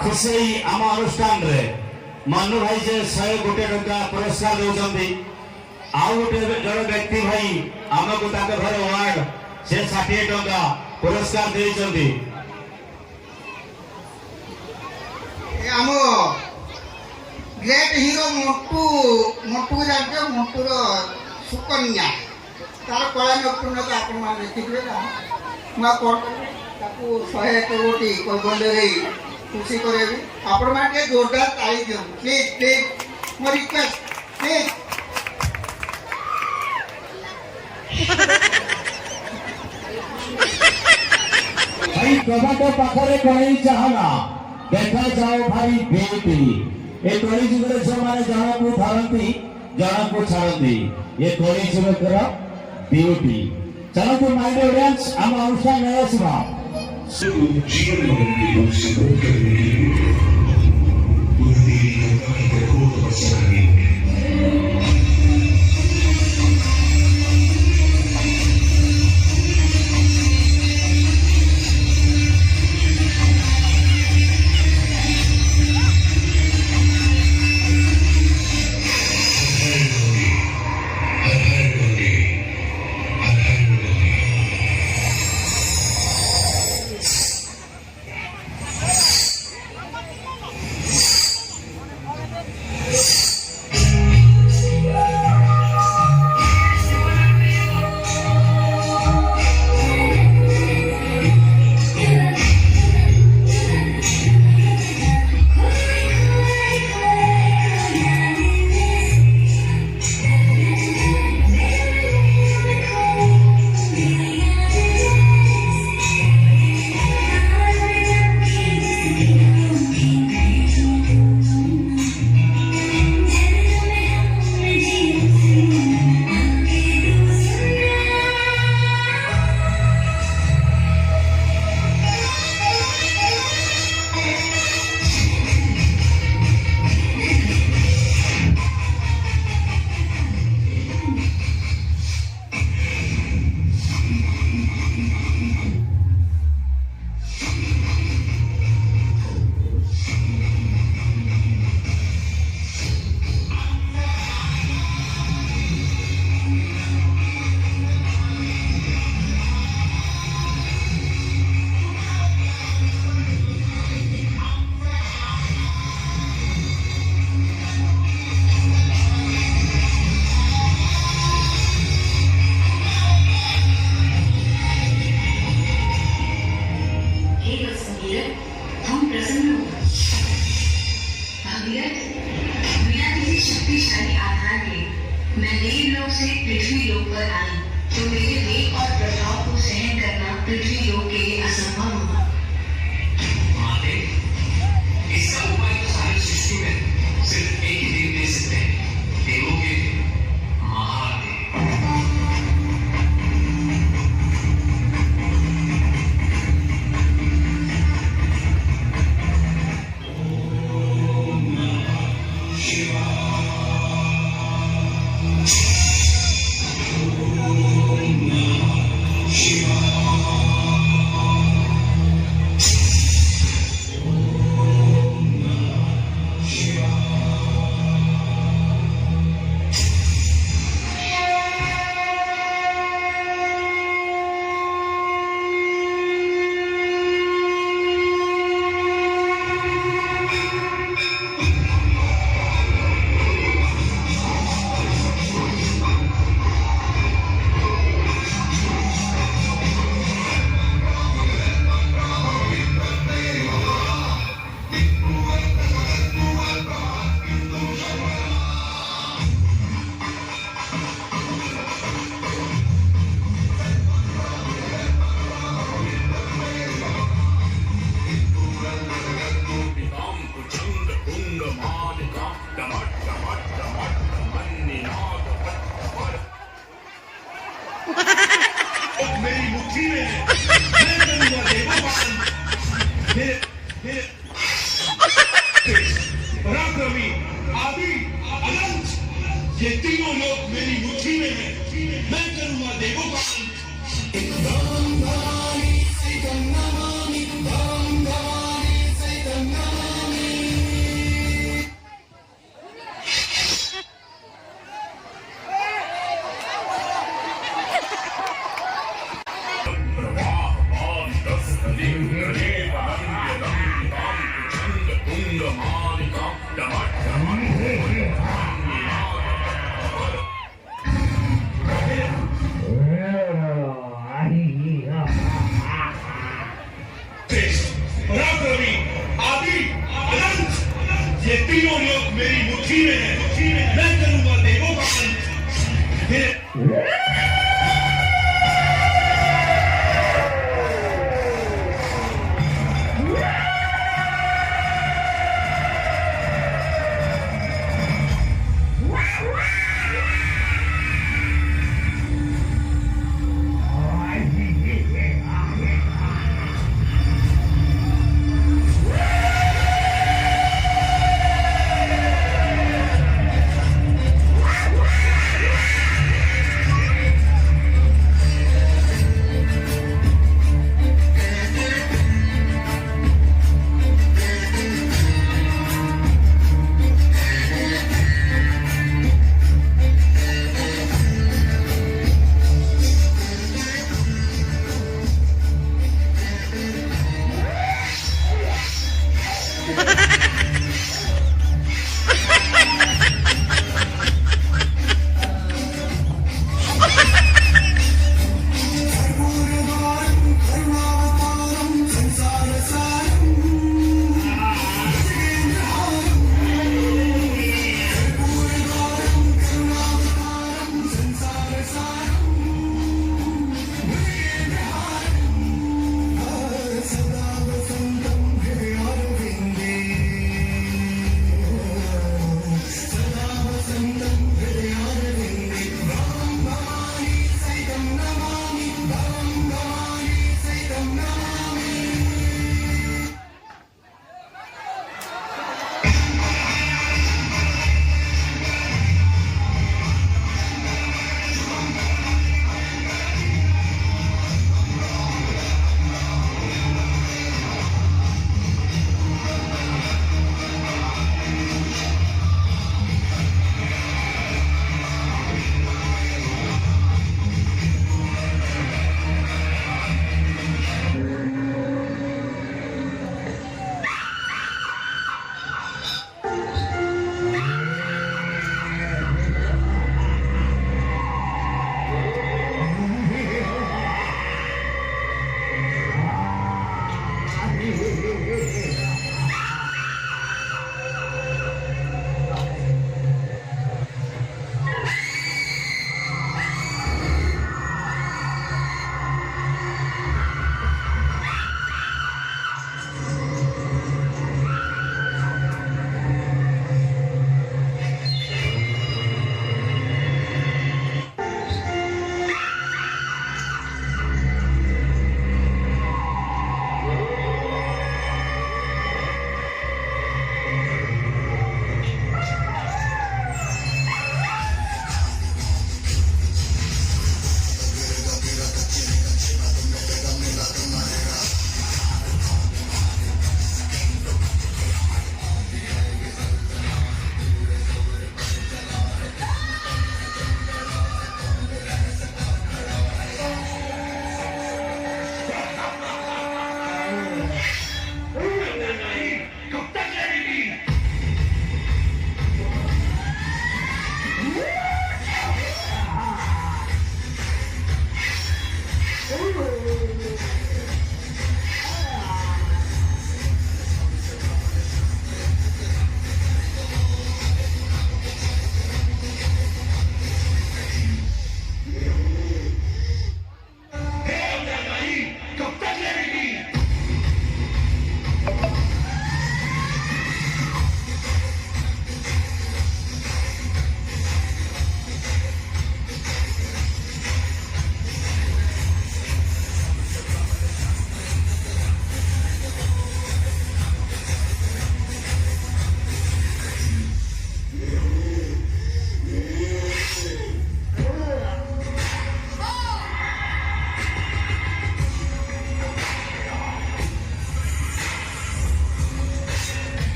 खुशी आम अनुष्ठान रे मनु भाई जे 101 टंका पुरस्कार दौरान आउ गोटे जन व्यक्ति भाई आमको घर वार्ड से 60 टंका पुरस्कार देइछन्ती। आम ग्रेट हीरो मोटू मोटू जाके मोटूर सुकन्या तार कला नैपुण्यता आपण मान देखिबे ना मा ताकू 101 कोटी कोई बंदे खुशी करेबी आपण मान के जोरदार ताली दियो please please more request please. भाई कबाट पाखरे कहीं चाहना देखा जाओ भाई बेटी ए कली जुगरे जो माने जहां को धरंती जहां को छाड़ती ये कली जुगरे ब्यूटी। चलो तो माय ऑडियंस हम अनुष्ठान में सुना जीवन में शुरू करने के लिए पूरी दुनिया को बचाने शक्तिशाली आधार के मैं देवलोक से पृथ्वी लोक पर आई तो मेरे वेग और प्रभाव को सहन करना पृथ्वी लोक के लिए असंभव होगा। इसका उपाय तो सारी सृष्टि में सिर्फ एक ही देव दे सकते हैं, देवों के महादेव। पराक्रमी आदि अनंत ये तीनों लोग मेरी मुट्ठी में है मैं करूंगा देवों का अंत मेरे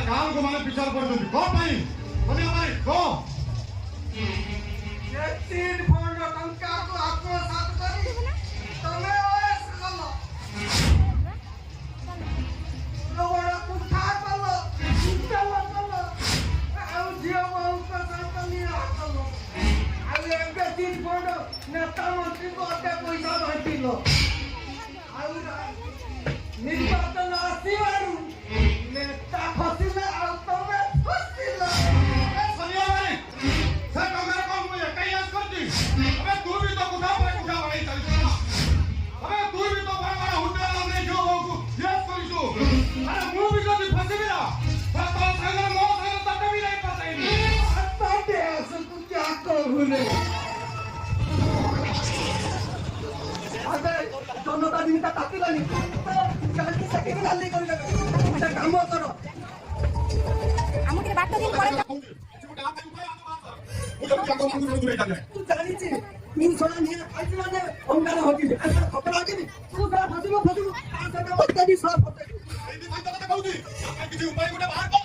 ଗାଁ ଲୋକ ମାନେ ବିଚାର କରୁଛନ୍ତି କଣ ପାଇଁ ମାନେ ଭାଇ କହ ତିନ ଫଣ୍ଡ ଟଙ୍କାକୁ ଆତ୍ମସାତ କରି ତମେ ଓଏସ୍ କଲ ରୋଗଡ଼କୁ ଠା କଲ ଉତ୍ତମ କଲ ଆଉ ଝିଅ ବୋହୂଙ୍କ ସହିତ ନିଆ କଲ ଆଉ ଏବେ ତିନ ଫଣ୍ଡ ନେତା ମନ୍ତ୍ରୀଙ୍କୁ ଅଟେ ପଇସା ବାଣ୍ଟିଲ ଆଉ ନିର୍ବାଚନ ଆସିବାରୁ ନେତା ଖସିଲେ ଆଉ ତମେ ଖସିଲ ସନିଆ ଭାଇ ସେ ଟଙ୍କାରେ କଣ ମୁଁ ଏକା ୟାସ କରିଛି ଏବେ ତୁ ବି ତ କୁଠା ପରେ କୁଠା ବାড়াই ଚାଲିଛୁ ଏବେ ତୁ ବି ତ ବଡ଼ ବଡ଼ ହୋଟେଲ ଲଗେଇ ଝିଅ ବୋହୂକୁ ୟାସ କରିଛୁ ଆରେ ମୁଁ ବି ଯଦି ଫସିବି ନା ତ ସାଙ୍ଗରେ ମୋ ସାଙ୍ଗରେ ତତେ ବି ନାହିଁ ଫସାଇବି ଆସ୍ତେ ଆସକୁ କ୍ୟା କହୁନେ ଆବେ ଜନତା ଦିନଟା ତାତିଲାନି କାଲି ସେଠି ଲାଲି କରିଦେବେ ଗୋଟେ କାମ କର ଆମକୁ ଟିକେ ବାଟ ଦିନ ପଡେ ତୁ ଜାଣିଛି ତୁ ଶଳା ନିଆ ଖାଇଛି ମାନେ ଅଙ୍ଗାର ହଜିବି ଖତରା ହଜିବି ତୁ ଶଳା ଫସିବୁ ତା ସହିତ ବତାବି ସହ ଫସାଇବୁ କିଛି ଉପାୟ ଗୋଟେ ବାହାର କର